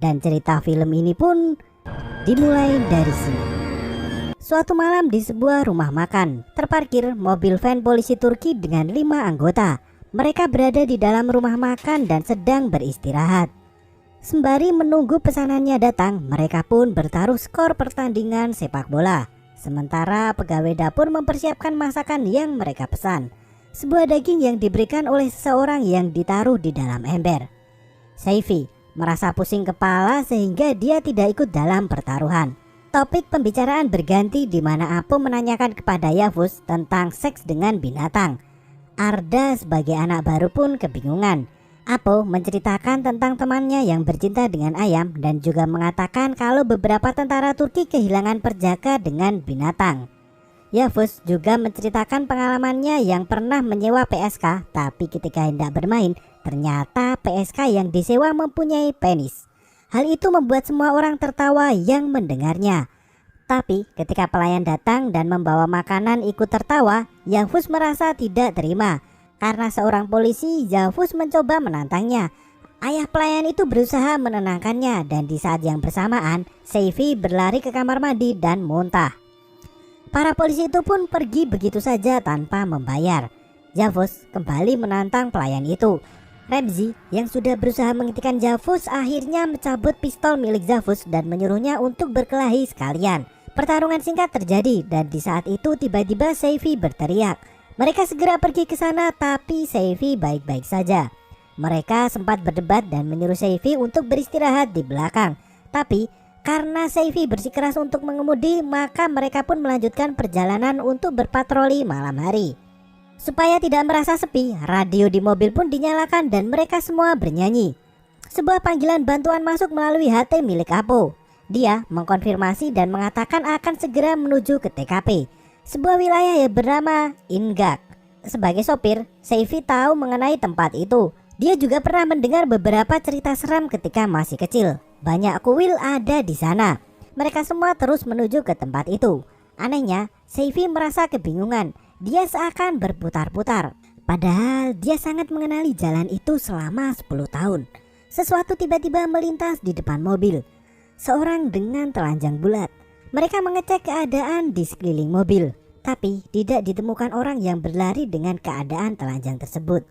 Dan cerita film ini pun dimulai dari sini. Suatu malam di sebuah rumah makan, terparkir mobil van polisi Turki dengan 5 anggota. Mereka berada di dalam rumah makan dan sedang beristirahat. Sembari menunggu pesanannya datang, mereka pun bertaruh skor pertandingan sepak bola. Sementara pegawai dapur mempersiapkan masakan yang mereka pesan. Sebuah daging yang diberikan oleh seseorang yang ditaruh di dalam ember. Seifi merasa pusing kepala sehingga dia tidak ikut dalam pertaruhan. Topik pembicaraan berganti di mana Apo menanyakan kepada Yavuz tentang seks dengan binatang. Arda sebagai anak baru pun kebingungan. Apo menceritakan tentang temannya yang bercinta dengan ayam dan juga mengatakan kalau beberapa tentara Turki kehilangan perjaka dengan binatang. Yavuz juga menceritakan pengalamannya yang pernah menyewa PSK, tapi ketika hendak bermain, ternyata PSK yang disewa mempunyai penis. Hal itu membuat semua orang tertawa yang mendengarnya. Tapi ketika pelayan datang dan membawa makanan ikut tertawa, Yavuz merasa tidak terima. Karena seorang polisi, Yavuz mencoba menantangnya. Ayah pelayan itu berusaha menenangkannya dan di saat yang bersamaan, Seifi berlari ke kamar mandi dan muntah. Para polisi itu pun pergi begitu saja tanpa membayar. Yavuz kembali menantang pelayan itu. Remzi yang sudah berusaha menghentikan Yavuz akhirnya mencabut pistol milik Yavuz dan menyuruhnya untuk berkelahi sekalian. Pertarungan singkat terjadi dan di saat itu tiba-tiba Seifi berteriak. Mereka segera pergi ke sana tapi Seifi baik-baik saja. Mereka sempat berdebat dan menyuruh Seifi untuk beristirahat di belakang. Tapi karena Seifi bersikeras untuk mengemudi, maka mereka pun melanjutkan perjalanan untuk berpatroli malam hari. Supaya tidak merasa sepi, radio di mobil pun dinyalakan dan mereka semua bernyanyi. Sebuah panggilan bantuan masuk melalui HT milik Apo. Dia mengkonfirmasi dan mengatakan akan segera menuju ke TKP, sebuah wilayah yang bernama Ingak. Sebagai sopir, Seifi tahu mengenai tempat itu. Dia juga pernah mendengar beberapa cerita seram ketika masih kecil. Banyak kuil ada di sana. Mereka semua terus menuju ke tempat itu. Anehnya, Seifi merasa kebingungan. Dia seakan berputar-putar. Padahal dia sangat mengenali jalan itu selama 10 tahun. Sesuatu tiba-tiba melintas di depan mobil. Seorang dengan telanjang bulat. Mereka mengecek keadaan di sekeliling mobil. Tapi tidak ditemukan orang yang berlari dengan keadaan telanjang tersebut.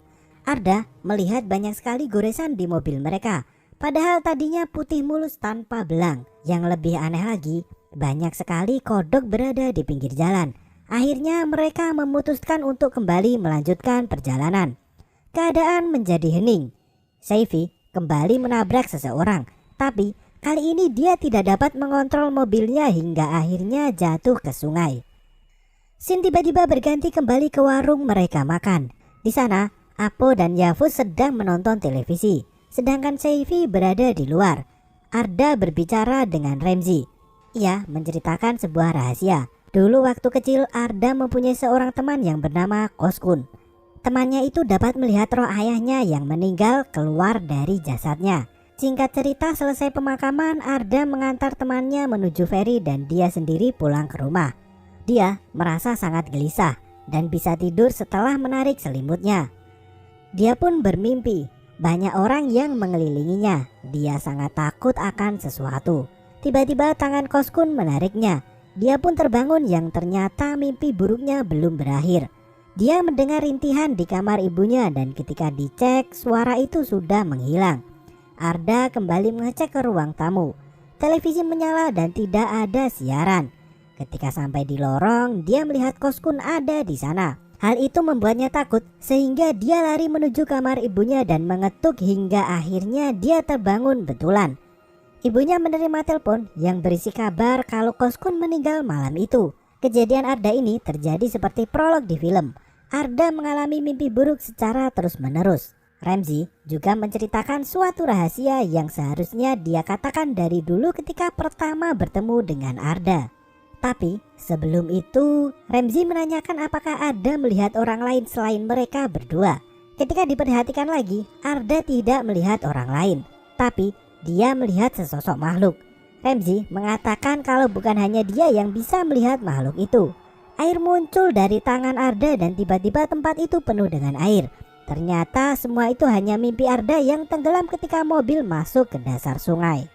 Arda melihat banyak sekali goresan di mobil mereka. Padahal tadinya putih mulus tanpa belang. Yang lebih aneh lagi, banyak sekali kodok berada di pinggir jalan. Akhirnya mereka memutuskan untuk kembali melanjutkan perjalanan. Keadaan menjadi hening. Seifi kembali menabrak seseorang. Tapi kali ini dia tidak dapat mengontrol mobilnya hingga akhirnya jatuh ke sungai. Scene tiba-tiba berganti kembali ke warung mereka makan. Di sana, Apo dan Yavuz sedang menonton televisi. Sedangkan Seifi berada di luar. Arda berbicara dengan Remzi. Ia menceritakan sebuah rahasia. Dulu waktu kecil Arda mempunyai seorang teman yang bernama Koskun. Temannya itu dapat melihat roh ayahnya yang meninggal keluar dari jasadnya. Singkat cerita, selesai pemakaman, Arda mengantar temannya menuju feri dan dia sendiri pulang ke rumah. Dia merasa sangat gelisah dan bisa tidur setelah menarik selimutnya. Dia pun bermimpi banyak orang yang mengelilinginya. Dia sangat takut akan sesuatu. Tiba-tiba tangan Koskun menariknya. Dia pun terbangun yang ternyata mimpi buruknya belum berakhir. Dia mendengar rintihan di kamar ibunya dan ketika dicek suara itu sudah menghilang. Arda kembali mengecek ke ruang tamu. Televisi menyala dan tidak ada siaran. Ketika sampai di lorong, dia melihat Koskun ada di sana. Hal itu membuatnya takut sehingga dia lari menuju kamar ibunya dan mengetuk hingga akhirnya dia terbangun betulan. Ibunya menerima telepon yang berisi kabar kalau Koskun meninggal malam itu. Kejadian Arda ini terjadi seperti prolog di film. Arda mengalami mimpi buruk secara terus-menerus. Remzi juga menceritakan suatu rahasia yang seharusnya dia katakan dari dulu ketika pertama bertemu dengan Arda. Tapi sebelum itu, Remzi menanyakan apakah Arda melihat orang lain selain mereka berdua. Ketika diperhatikan lagi, Arda tidak melihat orang lain, tapi dia melihat sesosok makhluk. Remzi mengatakan kalau bukan hanya dia yang bisa melihat makhluk itu. Air muncul dari tangan Arda dan tiba-tiba tempat itu penuh dengan air. Ternyata semua itu hanya mimpi Arda yang tenggelam ketika mobil masuk ke dasar sungai.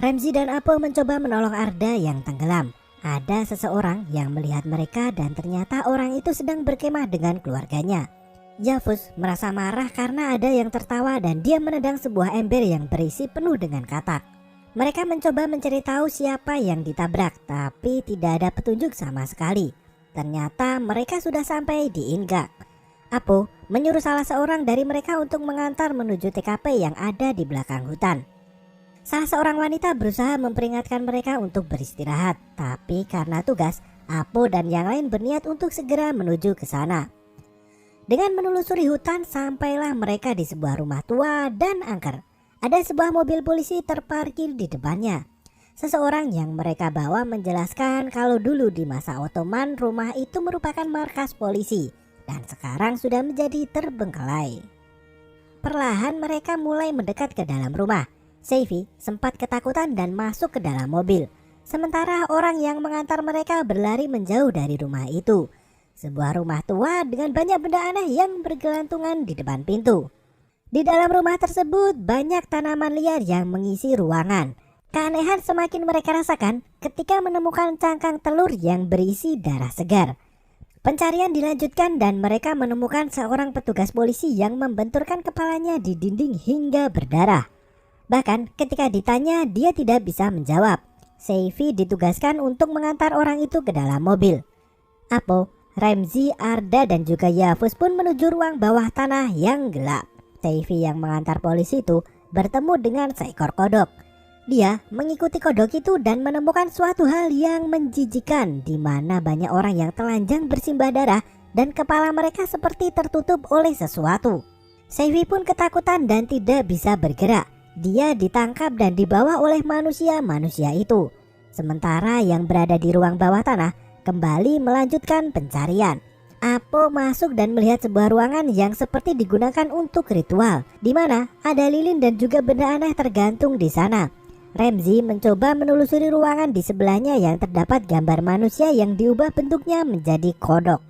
Ramzi dan Apo mencoba menolong Arda yang tenggelam. Ada seseorang yang melihat mereka dan ternyata orang itu sedang berkemah dengan keluarganya. Yavuz merasa marah karena ada yang tertawa dan dia menendang sebuah ember yang berisi penuh dengan katak. Mereka mencoba mencari tahu siapa yang ditabrak, tapi tidak ada petunjuk sama sekali. Ternyata mereka sudah sampai di Ingak. Apo menyuruh salah seorang dari mereka untuk mengantar menuju TKP yang ada di belakang hutan. Salah seorang wanita berusaha memperingatkan mereka untuk beristirahat, tapi karena tugas, Apo dan yang lain berniat untuk segera menuju ke sana. Dengan menelusuri hutan, sampailah mereka di sebuah rumah tua dan angker. Ada sebuah mobil polisi terparkir di depannya. Seseorang yang mereka bawa menjelaskan kalau dulu di masa Ottoman rumah itu merupakan markas polisi dan sekarang sudah menjadi terbengkalai. Perlahan mereka mulai mendekat ke dalam rumah. Seifi sempat ketakutan dan masuk ke dalam mobil. Sementara orang yang mengantar mereka berlari menjauh dari rumah itu. Sebuah rumah tua dengan banyak benda aneh yang bergelantungan di depan pintu. Di dalam rumah tersebut banyak tanaman liar yang mengisi ruangan. Keanehan semakin mereka rasakan ketika menemukan cangkang telur yang berisi darah segar. Pencarian dilanjutkan dan mereka menemukan seorang petugas polisi yang membenturkan kepalanya di dinding hingga berdarah. Bahkan ketika ditanya dia tidak bisa menjawab. Seifi ditugaskan untuk mengantar orang itu ke dalam mobil. Apo, Ramzi, Arda dan juga Yavuz pun menuju ruang bawah tanah yang gelap. Seifi yang mengantar polisi itu bertemu dengan seekor kodok. Dia mengikuti kodok itu dan menemukan suatu hal yang menjijikan, di mana banyak orang yang telanjang bersimbah darah dan kepala mereka seperti tertutup oleh sesuatu. Seifi pun ketakutan dan tidak bisa bergerak. Dia ditangkap dan dibawa oleh manusia-manusia itu. Sementara yang berada di ruang bawah tanah kembali melanjutkan pencarian. Apo masuk dan melihat sebuah ruangan yang seperti digunakan untuk ritual, di mana ada lilin dan juga benda aneh tergantung di sana. Ramzi mencoba menelusuri ruangan di sebelahnya yang terdapat gambar manusia yang diubah bentuknya menjadi kodok.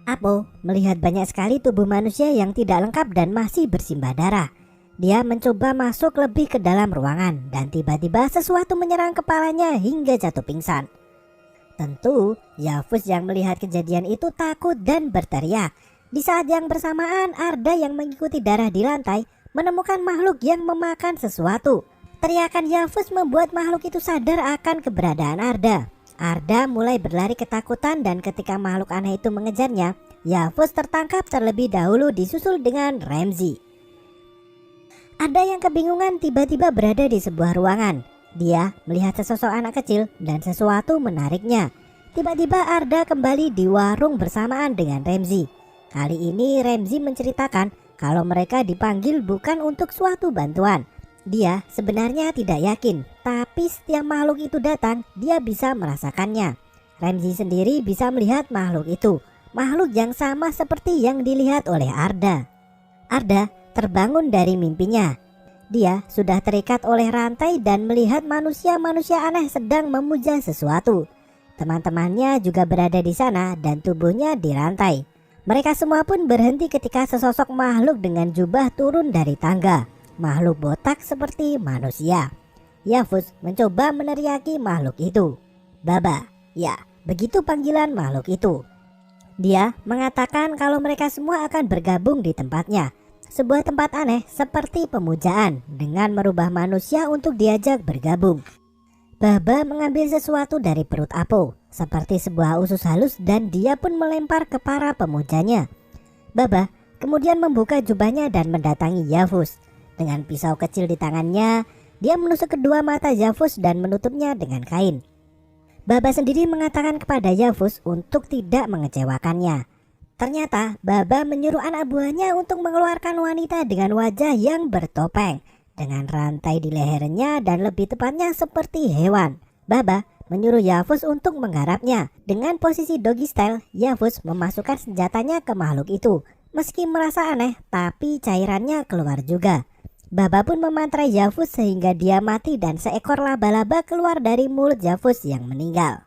Apo melihat banyak sekali tubuh manusia yang tidak lengkap dan masih bersimbah darah. Dia mencoba masuk lebih ke dalam ruangan dan tiba-tiba sesuatu menyerang kepalanya hingga jatuh pingsan. Tentu Yavuz yang melihat kejadian itu takut dan berteriak. Di saat yang bersamaan Arda yang mengikuti darah di lantai menemukan makhluk yang memakan sesuatu. Teriakan Yavuz membuat makhluk itu sadar akan keberadaan Arda. Arda mulai berlari ketakutan dan ketika makhluk aneh itu mengejarnya, Yavuz tertangkap terlebih dahulu disusul dengan Ramzi. Ada yang kebingungan tiba-tiba berada di sebuah ruangan. Dia melihat sesosok anak kecil dan sesuatu menariknya. Tiba-tiba Arda kembali di warung bersamaan dengan Ramzi. Kali ini Ramzi menceritakan kalau mereka dipanggil bukan untuk suatu bantuan. Dia sebenarnya tidak yakin, tapi setiap makhluk itu datang, dia bisa merasakannya. Ramzi sendiri bisa melihat makhluk itu, makhluk yang sama seperti yang dilihat oleh Arda. Arda terbangun dari mimpinya. Dia sudah terikat oleh rantai dan melihat manusia-manusia aneh sedang memuja sesuatu. Teman-temannya juga berada di sana dan tubuhnya dirantai. Mereka semua pun berhenti ketika sesosok makhluk dengan jubah turun dari tangga. Makhluk botak seperti manusia. Yavuz mencoba meneriaki makhluk itu. Baba, ya, begitu panggilan makhluk itu. Dia mengatakan kalau mereka semua akan bergabung di tempatnya. Sebuah tempat aneh seperti pemujaan dengan merubah manusia untuk diajak bergabung. Baba mengambil sesuatu dari perut Apo seperti sebuah usus halus dan dia pun melempar ke para pemujanya. Baba kemudian membuka jubahnya dan mendatangi Yavuz. Dengan pisau kecil di tangannya, dia menusuk kedua mata Yavuz dan menutupnya dengan kain. Baba sendiri mengatakan kepada Yavuz untuk tidak mengecewakannya. Ternyata Baba menyuruh anak buahnya untuk mengeluarkan wanita dengan wajah yang bertopeng, dengan rantai di lehernya dan lebih tepatnya seperti hewan. Baba menyuruh Yavuz untuk menggarapnya. Dengan posisi doggy style, Yavuz memasukkan senjatanya ke makhluk itu. Meski merasa aneh, tapi cairannya keluar juga. Baba pun memantrai Yavuz sehingga dia mati dan seekor laba-laba keluar dari mulut Yavuz yang meninggal.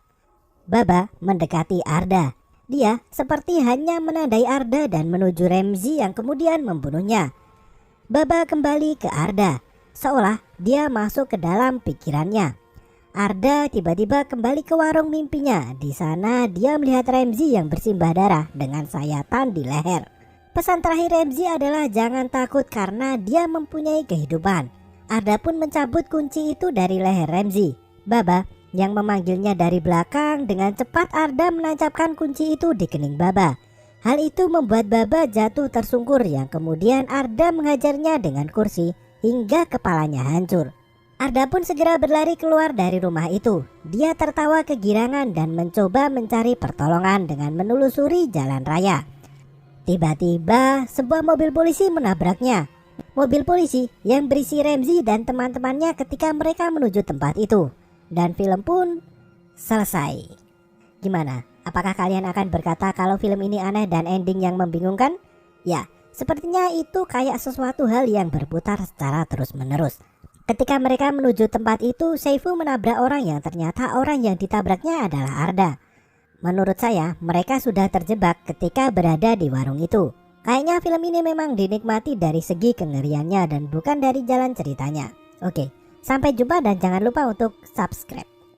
Baba mendekati Arda. Dia seperti hanya menandai Arda dan menuju Ramzi yang kemudian membunuhnya. Baba kembali ke Arda. seolah dia masuk ke dalam pikirannya. Arda tiba-tiba kembali ke warung mimpinya. Di sana dia melihat Ramzy yang bersimbah darah dengan sayatan di leher. Pesan terakhir Ramzy adalah jangan takut karena dia mempunyai kehidupan. Arda pun mencabut kunci itu dari leher Ramzy. Baba yang memanggilnya dari belakang. Dengan cepat Arda menancapkan kunci itu di kening Baba. Hal itu membuat Baba jatuh tersungkur yang kemudian Arda menghajarnya dengan kursi hingga kepalanya hancur. Arda pun segera berlari keluar dari rumah itu. Dia tertawa kegirangan dan mencoba mencari pertolongan dengan menelusuri jalan raya. Tiba-tiba sebuah mobil polisi menabraknya. Mobil polisi yang berisi Ramzy dan teman-temannya ketika mereka menuju tempat itu. Dan film pun selesai. Gimana? Apakah kalian akan berkata kalau film ini aneh dan ending yang membingungkan? Ya, sepertinya itu kayak sesuatu hal yang berputar secara terus-menerus. Ketika mereka menuju tempat itu, Saifu menabrak orang yang ternyata orang yang ditabraknya adalah Arda. Menurut saya, mereka sudah terjebak ketika berada di warung itu. Kayaknya film ini memang dinikmati dari segi kengeriannya dan bukan dari jalan ceritanya. Oke, sampai jumpa dan jangan lupa untuk subscribe.